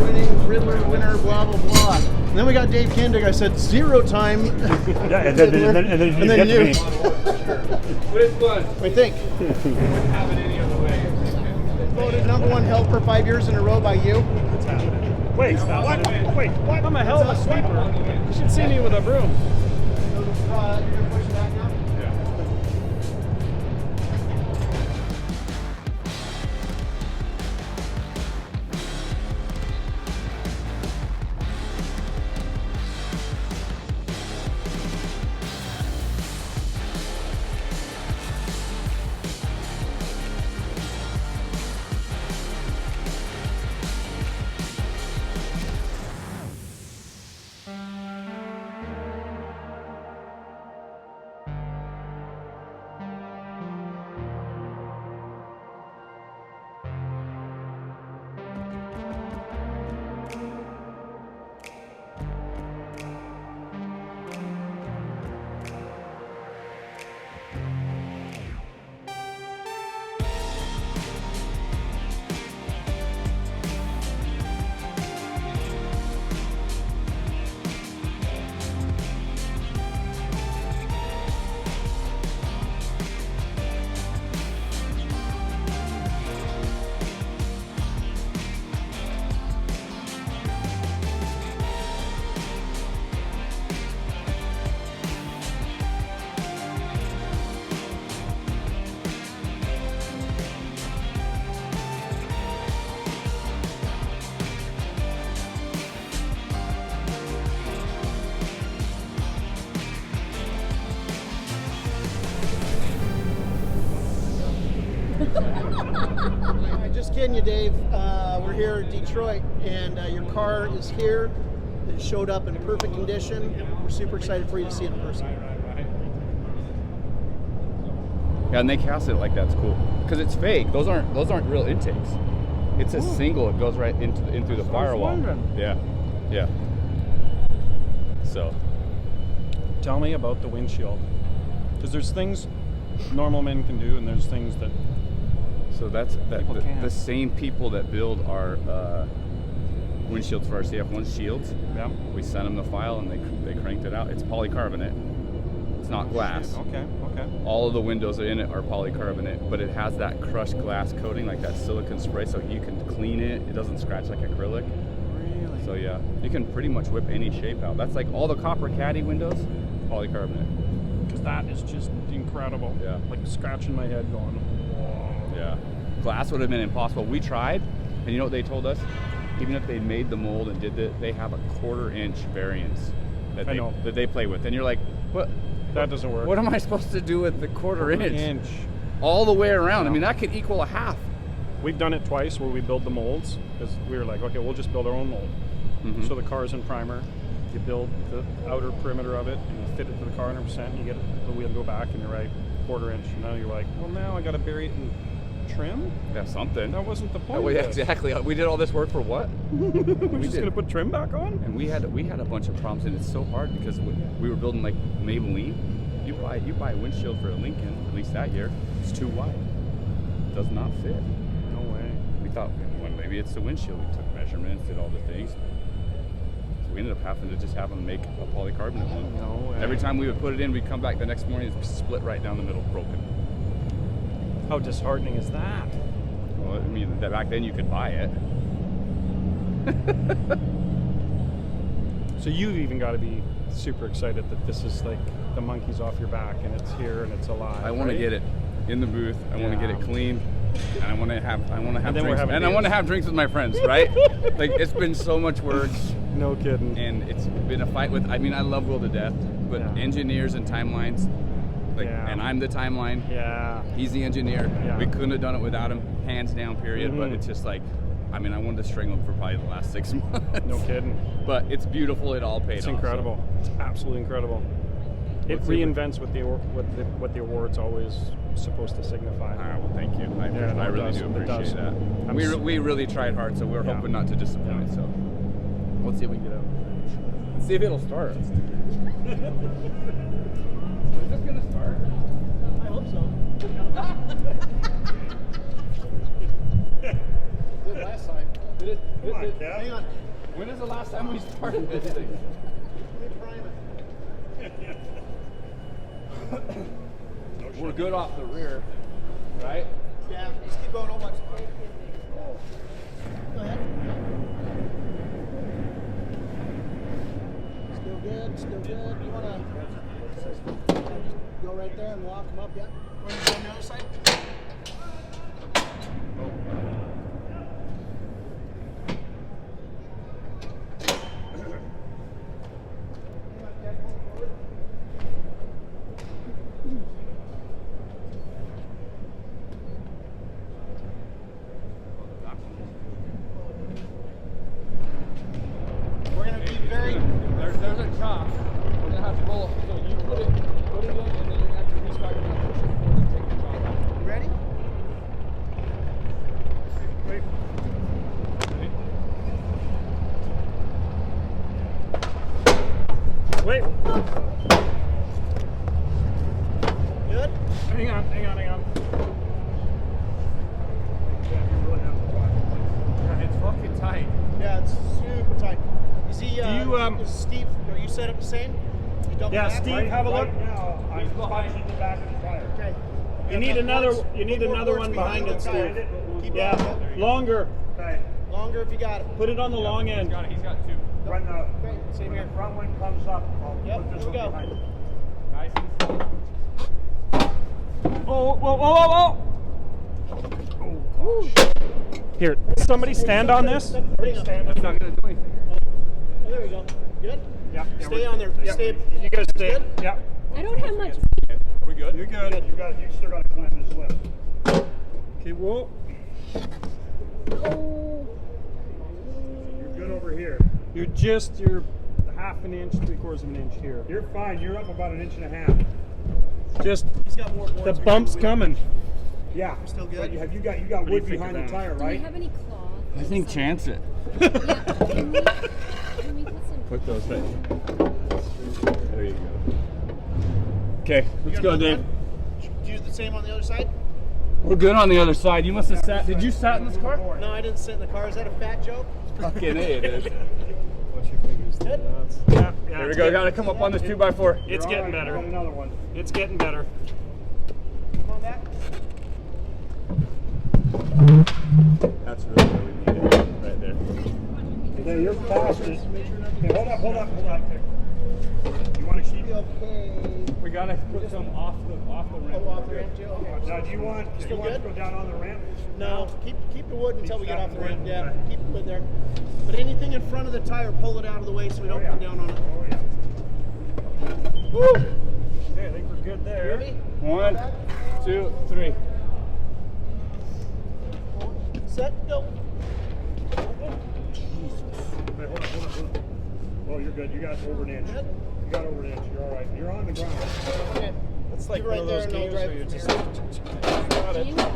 winning Ridler winner, blah blah blah. And then we got Dave Kingdig. I said 0 time. Yeah, and then you. But it's fun. What do you think? Wouldn't have it any other way. Voted #1 helper 5 years in a row by you. What's happening? Wait, what? Wait, what? I'm a hell of a sweeper. You should see me with a broom. You're gonna push that now? Just kidding you, Dave. We're here in Detroit, and your car is here. It showed up in perfect condition. We're super excited for you to see it in person. Yeah, and they cast it like that's cool because it's fake. Those aren't real intakes. It's a single. It goes right in through the firewall. Yeah, yeah. So, tell me about the windshield, because there's things normal men can do, and there's things that. So that's the same people that build our windshields for our CF1 shields. Yeah. We sent them the file and they cranked it out. It's polycarbonate. It's not glass. Okay. All of the windows in it are polycarbonate, but it has that crushed glass coating, like that silicone spray, so you can clean it. It doesn't scratch like acrylic. Really? So yeah, you can pretty much whip any shape out. That's like all the copper caddy windows, polycarbonate. Because that is just incredible. Yeah. Like scratching my head going, whoa. Yeah. Glass would have been impossible. We tried, and you know what they told us? Even if they made the mold and did it, they have a 1/4 inch variance that they play with. And you're like, what? That doesn't work. What am I supposed to do with the 1/4 inch? 1/4 inch. All the way around. I mean, that could equal a half. We've done it twice where we build the molds, because we were like, okay, we'll just build our own mold. Mm-hmm. So the car's in primer. You build the outer perimeter of it, and you fit it to the car 100%. You get the wheel, go back, and you're right, 1/4 inch. And now you're like, well, now I got to bury it in trim? Yeah, something. That wasn't the point. Yeah, exactly. We did all this work for what? We're just going to put trim back on? And we had a bunch of problems, and it's so hard because we were building like Maybelline. You buy a windshield for a Lincoln, at least that year, it's too wide. It does not fit. No way. We thought, well, maybe it's the windshield. We took measurements, did all the things. So we ended up having to just have them make a polycarbonate one. No way. Every time we would put it in, we'd come back the next morning, it's split right down the middle, broken. How disheartening is that? Well, I mean, back then you could buy it. So you've even got to be super excited that this is like the monkey's off your back and it's here and it's alive. I want to get it in the booth. I want to get it clean, and I want to have drinks. And I want to have drinks with my friends, right? Like, it's been so much work. No kidding. And it's been a fight with. I mean, I love Will to death, but engineers and timelines. Like, and I'm the timeline. Yeah. He's the engineer. Yeah. We couldn't have done it without him, hands down, period. But it's just like, I mean, I wanted to string him for probably the last 6 months. No kidding. But it's beautiful. It all paid off. It's incredible. So. It's absolutely incredible. It reinvents what the award's always supposed to signify. Well, thank you. I really do appreciate that. We really tried hard, so we're hoping not to disappoint. So let's see if we can get out. Let's see if it'll start. Is this gonna start? I hope so. Good last time. Hang on. time we started this thing. We're good off the rear, right? Yeah, just keep going. Don't watch. Go ahead. Still good, still good. You want to go right there and walk them up, yeah? Want to go on the other side? We're going to be very... There's a chop. We're gonna have to pull. So you put it in, and then you're gonna have to restart and push it forward and take the chop out. You ready? Wait. Wait. Good? Hang on. Yeah, you really have to watch. It's fucking tight. Yeah, it's super tight. Is he, Do you, is Steve, are you set up the same? You double Yeah, back? Steve, have a look. Right now, I'm behind. punching the back of the tire. Okay. You need another one behind it, Steve. Keep Yeah, going. longer. Okay. Longer if you got it. Put it on the long end. He's got two. When the, Okay, same when here. the front one comes up, I'll Yep, put this here we one go. behind it. Nice and slow. Whoa. Here, somebody stand on this. Everybody stand. He's not gonna do anything. Oh, there we go. Good? Yeah. Stay on there. Yeah. Stay. You guys stay. Good? Yeah. I don't have much. Are we good? You're good. You still got to climb this lift. Okay, whoa. You're good over here. You're half an inch, 3/4 of an inch here. You're fine. You're up about 1.5 inches. Just He's got more points. the bump's coming. Yeah. Still good? But you got do you wood think behind of the that? tire, Do we right? have any cloth? I think chance it. Yeah, can we put some? Put those things. There you go. Okay, let's You go, got Dave. another one? Do you do the same on the other side? We're good on the other side. You must have sat. Did you sat in this car? No, I didn't sit in the car. Is that a fat joke? Fucking A, it is. Good? Yeah. There we go. Gotta come up on this 2x4. It's You're all getting right. better. Got another one. It's getting better. Come on back. That's really where we need it. Right there. Yeah, you're fastest. Make sure Okay, nothing. hold up. You want to keep? Okay. We gotta put some off the Oh, off the ramp too? Okay. Now, do you want Still to good? go down on the ramp? No, keep the wood until we get off the Keep ramp. the Yeah, wood. keep the wood there. But anything in front of the tire, pull it out of the way so we don't come down on it. Oh yeah. Woo! Okay, I think we're good there. Ready? 1, 2, 3. Set, go. Hey, hold on. Oh, you're good. You got over an inch. Good. You got over an inch. You're all right. You're on the ground. Okay. It's like Keep it one right of there those and I'll games drive where you from just here. got it. Jenga.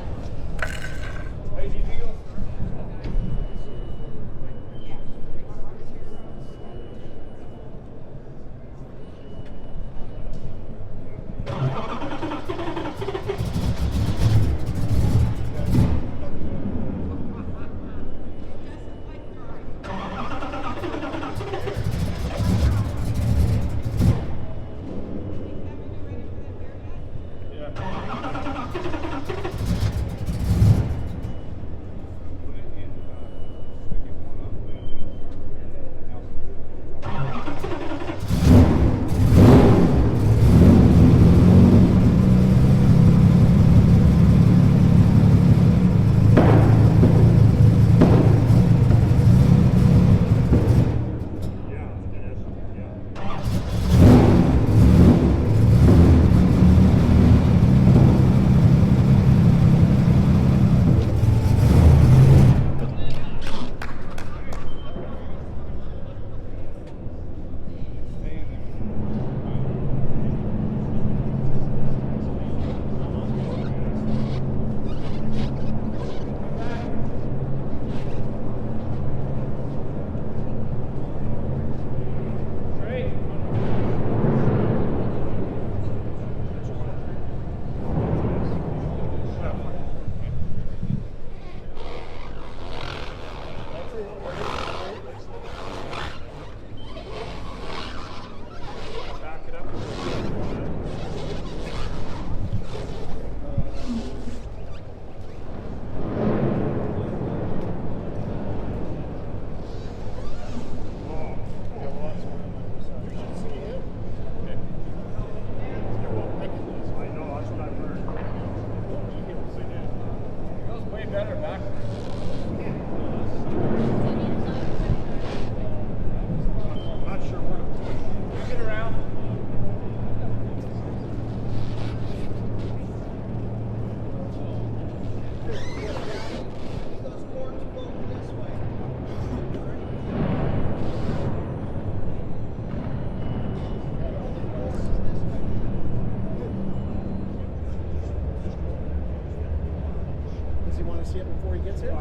back. I'm not sure where to push. Get around. Those cords floating this way. Does he want to see it before he gets here?